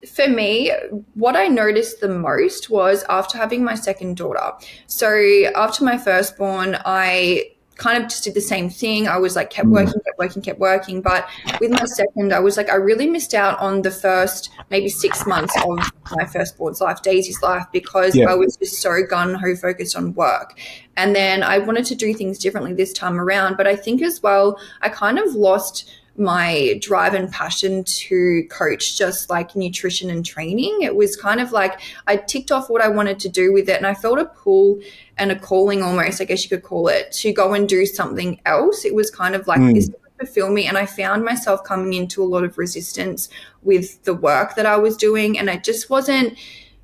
for me, what I noticed the most was after having my second daughter. So after my firstborn, I kind of just did the same thing. I was like, kept working. But with my second, I was like, I really missed out on the first maybe 6 months of my firstborn's life, Daisy's life, because I was just so gung-ho focused on work. And then I wanted to do things differently this time around. But I think as well, I kind of lost my drive and passion to coach just like nutrition and training. It was kind of like I ticked off what I wanted to do with it, and I felt a pull and a calling almost, I guess you could call it, to go and do something else. It was kind of like this would fulfill me, and I found myself coming into a lot of resistance with the work that I was doing, and I just wasn't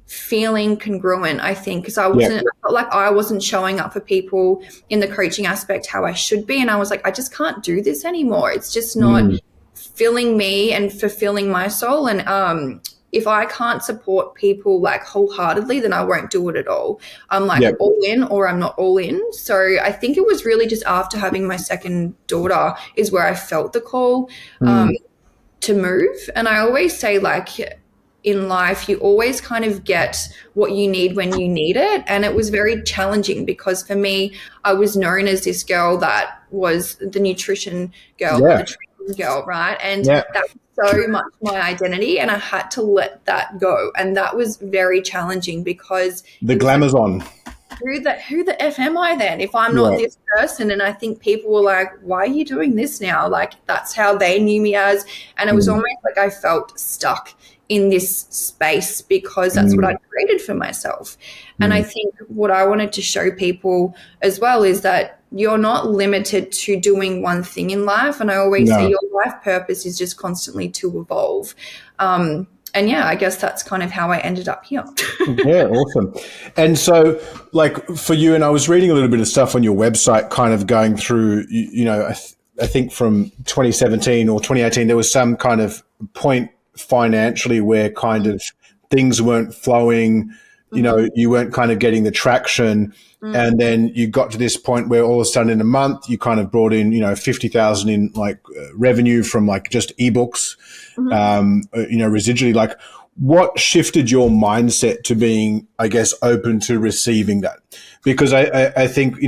feeling congruent, I think, because I felt like I wasn't showing up for people in the coaching aspect how I should be. And I was like, I just can't do this anymore. It's just not filling me and fulfilling my soul. And if I can't support people like wholeheartedly, then I won't do it at all. I'm like all in or I'm not all in. So I think it was really just after having my second daughter is where I felt the call to move. And I always say, like, in life, you always kind of get what you need when you need it. And it was very challenging because for me, I was known as this girl that was the nutrition girl, the training girl, right? And that was so much my identity, and I had to let that go. And that was very challenging because the glamour's on. Who the F am I then if I'm not this person? And I think people were like, why are you doing this now? Like, that's how they knew me as. And it was almost like I felt stuck in this space because that's what I created for myself. And I think what I wanted to show people as well is that you're not limited to doing one thing in life. And I always say your life purpose is just constantly to evolve. And I guess that's kind of how I ended up here. Yeah, awesome. And so, like, for you, and I was reading a little bit of stuff on your website, kind of going through, I think from 2017 or 2018, there was some kind of point financially where kind of things weren't flowing, you weren't kind of getting the traction. And then you got to this point where all of a sudden in a month you kind of brought in, 50,000 in like revenue from like just ebooks, residually. Like, what shifted your mindset to being, I guess, open to receiving that? Because I think,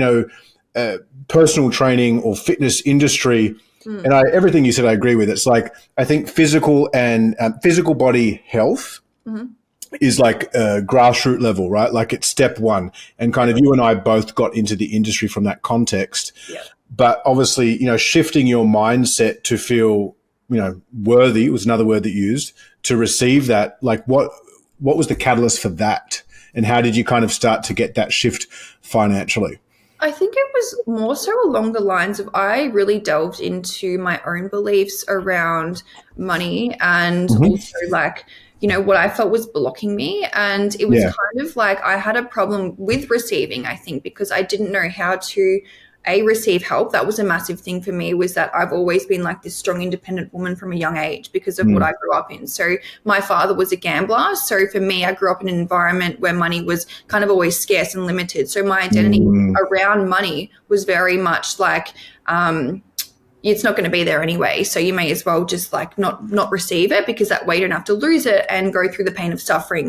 personal training or fitness industry, and everything you said, I agree with. It's like, I think physical and physical body health is like grassroots level, right? Like, it's step one. And kind of you and I both got into the industry from that context. Yeah. But obviously, shifting your mindset to feel, worthy was another word that you used, to receive that. Like, what was the catalyst for that? And how did you kind of start to get that shift financially? I think it was more so along the lines of I really delved into my own beliefs around money and also like, what I felt was blocking me. And it was kind of like I had a problem with receiving, I think, because I didn't know how to receive help. That was a massive thing for me, was that I've always been like this strong, independent woman from a young age because of what I grew up in. So my father was a gambler. So for me, I grew up in an environment where money was kind of always scarce and limited. So my identity around money was very much like, it's not going to be there anyway. So you may as well just like not receive it, because that way you don't have to lose it and go through the pain of suffering